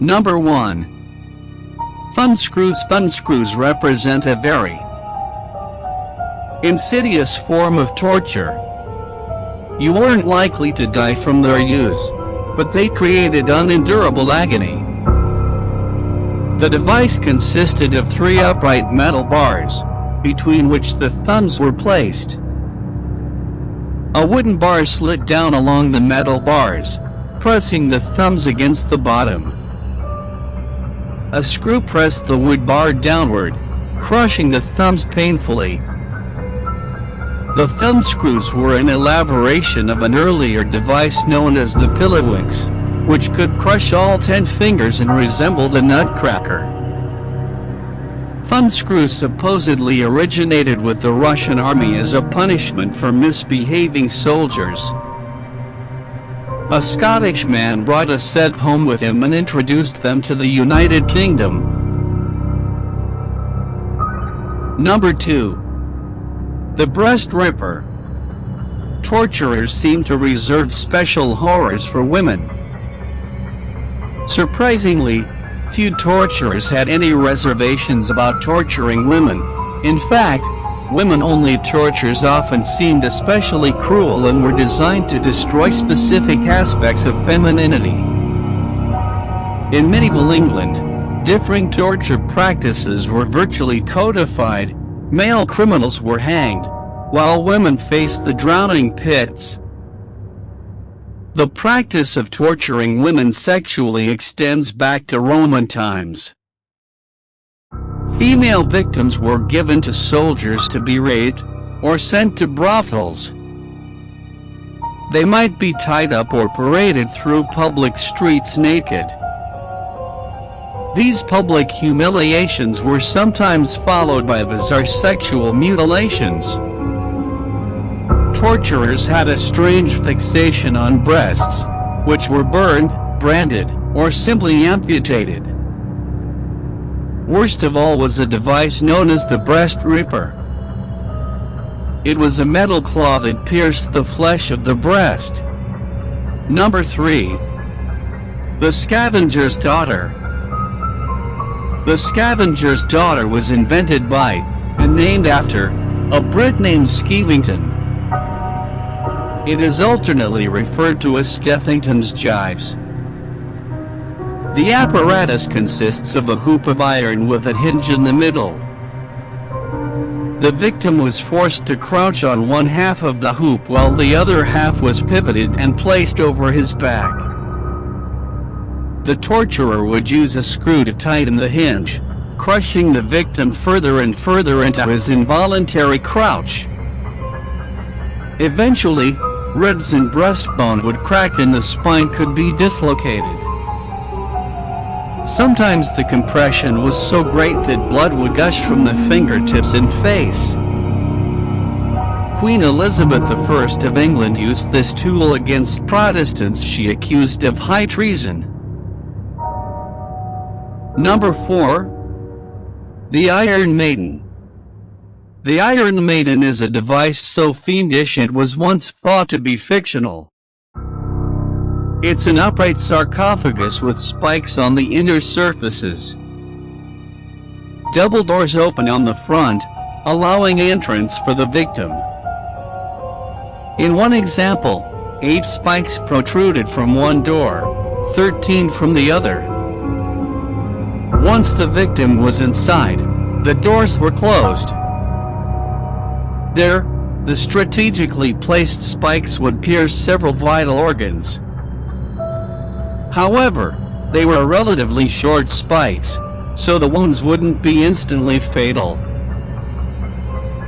Number 1. Thumb screws. Thumb screws represent a very insidious form of torture. You weren't likely to die from their use, but they created unendurable agony. The device consisted of 3 upright metal bars, between which the thumbs were placed. A wooden bar slid down along the metal bars, pressing the thumbs against the bottom. A screw pressed the wood bar downward, crushing the thumbs painfully. The thumb screws were an elaboration of an earlier device known as the pillory, which could crush all 10 fingers and resembled a nutcracker. Thumb screws supposedly originated with the Russian army as a punishment for misbehaving soldiers. A Scottish man brought a set home with him and introduced them to the United Kingdom. Number 2. The breast ripper. Torturers seem to reserve special horrors for women. Surprisingly, few torturers had any reservations about torturing women. In fact, women-only tortures often seemed especially cruel and were designed to destroy specific aspects of femininity. In medieval England, differing torture practices were virtually codified. Male criminals were hanged, while women faced the drowning pits. The practice of torturing women sexually extends back to Roman times. Female victims were given to soldiers to be raped, or sent to brothels. They might be tied up or paraded through public streets naked. These public humiliations were sometimes followed by bizarre sexual mutilations. Torturers had a strange fixation on breasts, which were burned, branded, or simply amputated. Worst of all was a device known as the breast ripper. It was a metal claw that pierced the flesh of the breast. Number 3. The scavenger's daughter. The scavenger's daughter was invented by, and named after, a Brit named Skevington. It is alternately referred to as Skeffington's gyves. The apparatus consists of a hoop of iron with a hinge in the middle. The victim was forced to crouch on one half of the hoop while the other half was pivoted and placed over his back. The torturer would use a screw to tighten the hinge, crushing the victim further and further into his involuntary crouch. Eventually, ribs and breastbone would crack and the spine could be dislocated. Sometimes the compression was so great that blood would gush from the fingertips and face. Queen Elizabeth I of England used this tool against Protestants she accused of high treason. Number 4. The Iron Maiden. The Iron Maiden is a device so fiendish it was once thought to be fictional. It's an upright sarcophagus with spikes on the inner surfaces. Double doors open on the front, allowing entrance for the victim. In one example, 8 spikes protruded from one door, 13 from the other. Once the victim was inside, the doors were closed. There, the strategically placed spikes would pierce several vital organs. However, they were relatively short spikes, so the wounds wouldn't be instantly fatal.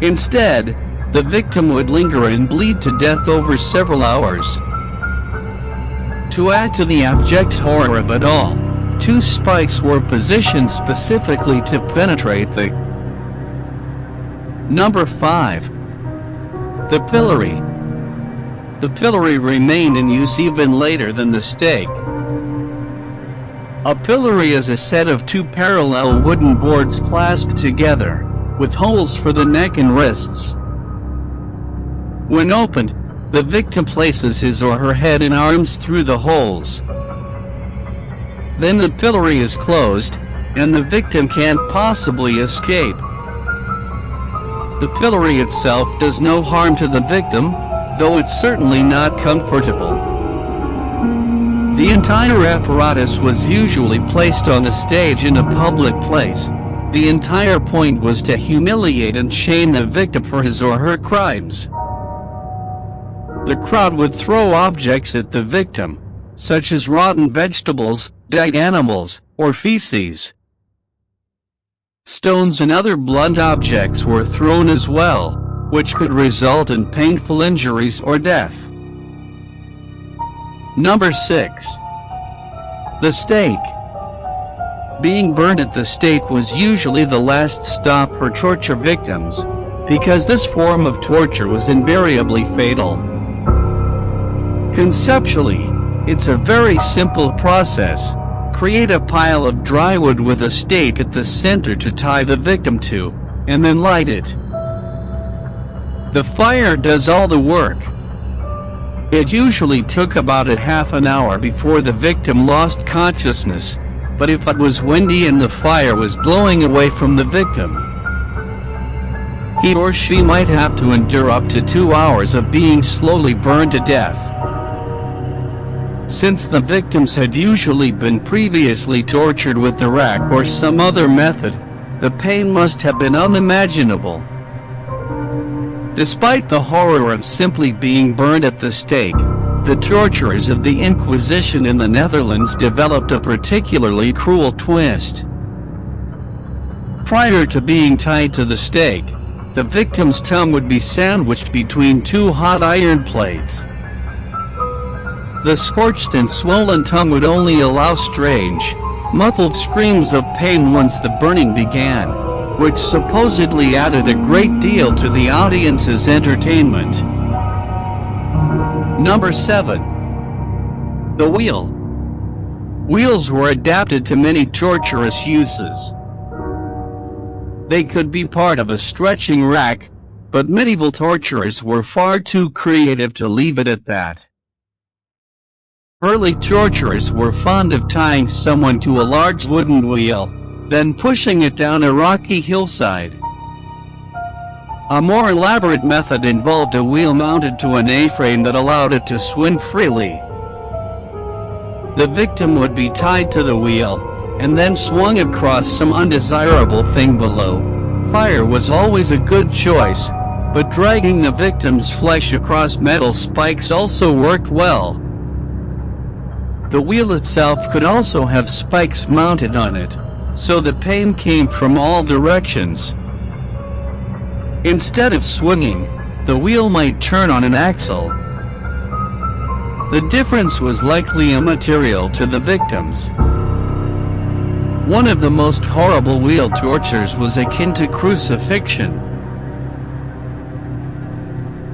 Instead, the victim would linger and bleed to death over several hours. To add to the abject horror of it all, 2 spikes were positioned specifically to penetrate the... Number 5. The pillory. The pillory remained in use even later than the stake. A pillory is a set of 2 parallel wooden boards clasped together, with holes for the neck and wrists. When opened, the victim places his or her head and arms through the holes. Then the pillory is closed, and the victim can't possibly escape. The pillory itself does no harm to the victim, though it's certainly not comfortable. The entire apparatus was usually placed on a stage in a public place. The entire point was to humiliate and shame the victim for his or her crimes. The crowd would throw objects at the victim, such as rotten vegetables, dead animals, or feces. Stones and other blunt objects were thrown as well, which could result in painful injuries or death. Number 6. The stake. Being burned at the stake was usually the last stop for torture victims, because this form of torture was invariably fatal. Conceptually, it's a very simple process. Create a pile of dry wood with a stake at the center to tie the victim to, and then light it. The fire does all the work. It usually took about a half an hour before the victim lost consciousness, but if it was windy and the fire was blowing away from the victim, he or she might have to endure up to 2 hours of being slowly burned to death. Since the victims had usually been previously tortured with the rack or some other method, the pain must have been unimaginable. Despite the horror of simply being burned at the stake, the torturers of the Inquisition in the Netherlands developed a particularly cruel twist. Prior to being tied to the stake, the victim's tongue would be sandwiched between 2 hot iron plates. The scorched and swollen tongue would only allow strange, muffled screams of pain once the burning began, which supposedly added a great deal to the audience's entertainment. Number 7. The wheel. Wheels were adapted to many torturous uses. They could be part of a stretching rack, but medieval torturers were far too creative to leave it at that. Early torturers were fond of tying someone to a large wooden wheel, then pushing it down a rocky hillside. A more elaborate method involved a wheel mounted to an A-frame that allowed it to swing freely. The victim would be tied to the wheel, and then swung across some undesirable thing below. Fire was always a good choice, but dragging the victim's flesh across metal spikes also worked well. The wheel itself could also have spikes mounted on it, so the pain came from all directions. Instead of swinging, the wheel might turn on an axle. The difference was likely immaterial to the victims. One of the most horrible wheel tortures was akin to crucifixion.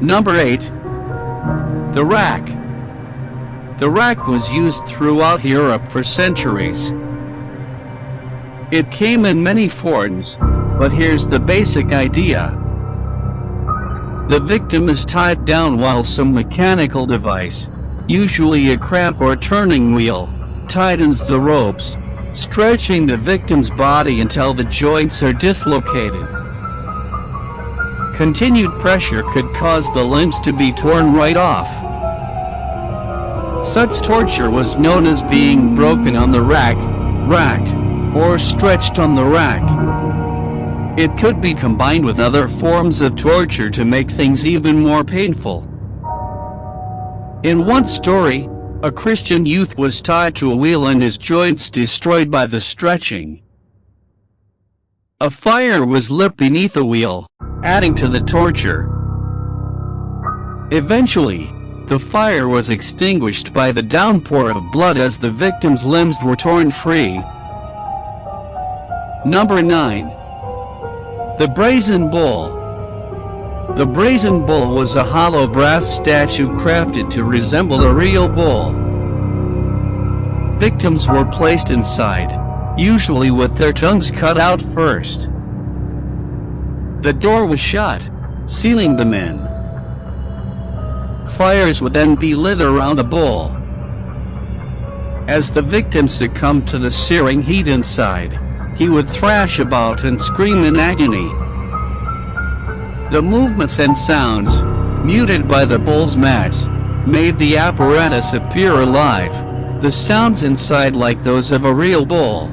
Number 8. The rack. The rack was used throughout Europe for centuries. It came in many forms, but here's the basic idea. The victim is tied down while some mechanical device, usually a cramp or turning wheel, tightens the ropes, stretching the victim's body until the joints are dislocated. Continued pressure could cause the limbs to be torn right off. Such torture was known as being broken on the rack, racked, or stretched on the rack. It could be combined with other forms of torture to make things even more painful. In one story, a Christian youth was tied to a wheel and his joints destroyed by the stretching. A fire was lit beneath the wheel, adding to the torture. Eventually, the fire was extinguished by the downpour of blood as the victim's limbs were torn free. Number 9. The brazen bull. The brazen bull was a hollow brass statue crafted to resemble a real bull. Victims were placed inside, usually with their tongues cut out first. The door was shut, sealing them in. Fires would then be lit around the bull. As the victim succumbed to the searing heat inside, he would thrash about and scream in agony. The movements and sounds, muted by the bull's mass, made the apparatus appear alive, the sounds inside like those of a real bull.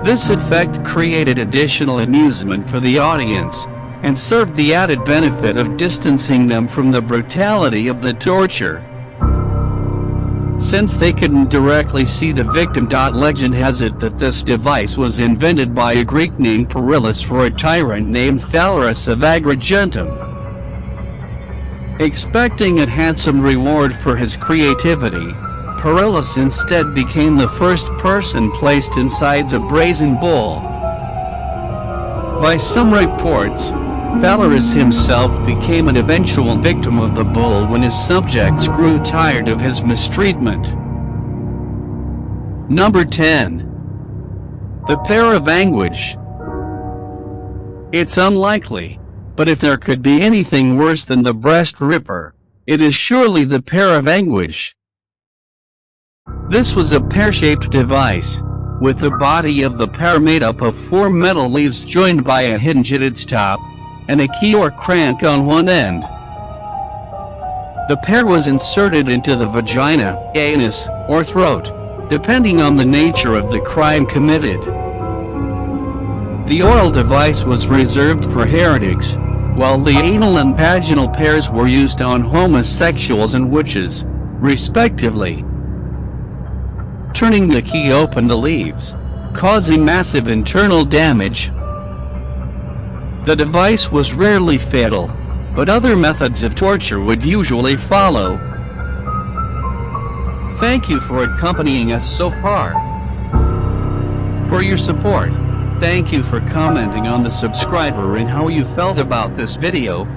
This effect created additional amusement for the audience, and served the added benefit of distancing them from the brutality of the torture. Since they couldn't directly see the victim, legend has it that this device was invented by a Greek named Perillus for a tyrant named Phalaris of Agrigentum. Expecting a handsome reward for his creativity, Perillus instead became the first person placed inside the brazen bull. By some reports, Phalaris himself became an eventual victim of the bull when his subjects grew tired of his mistreatment. Number 10. The Pear of Anguish. It's unlikely, but if there could be anything worse than the breast ripper, it is surely the Pear of Anguish. This was a pear-shaped device, with the body of the pear made up of 4 metal leaves joined by a hinge at its top, and a key or crank on one end. The pear was inserted into the vagina, anus, or throat, depending on the nature of the crime committed. The oral device was reserved for heretics, while the anal and vaginal pairs were used on homosexuals and witches, respectively. Turning the key opened the leaves, causing massive internal damage. The device was rarely fatal, but other methods of torture would usually follow. Thank you for accompanying us so far. For your support, thank you for commenting on the subscriber and how you felt about this video.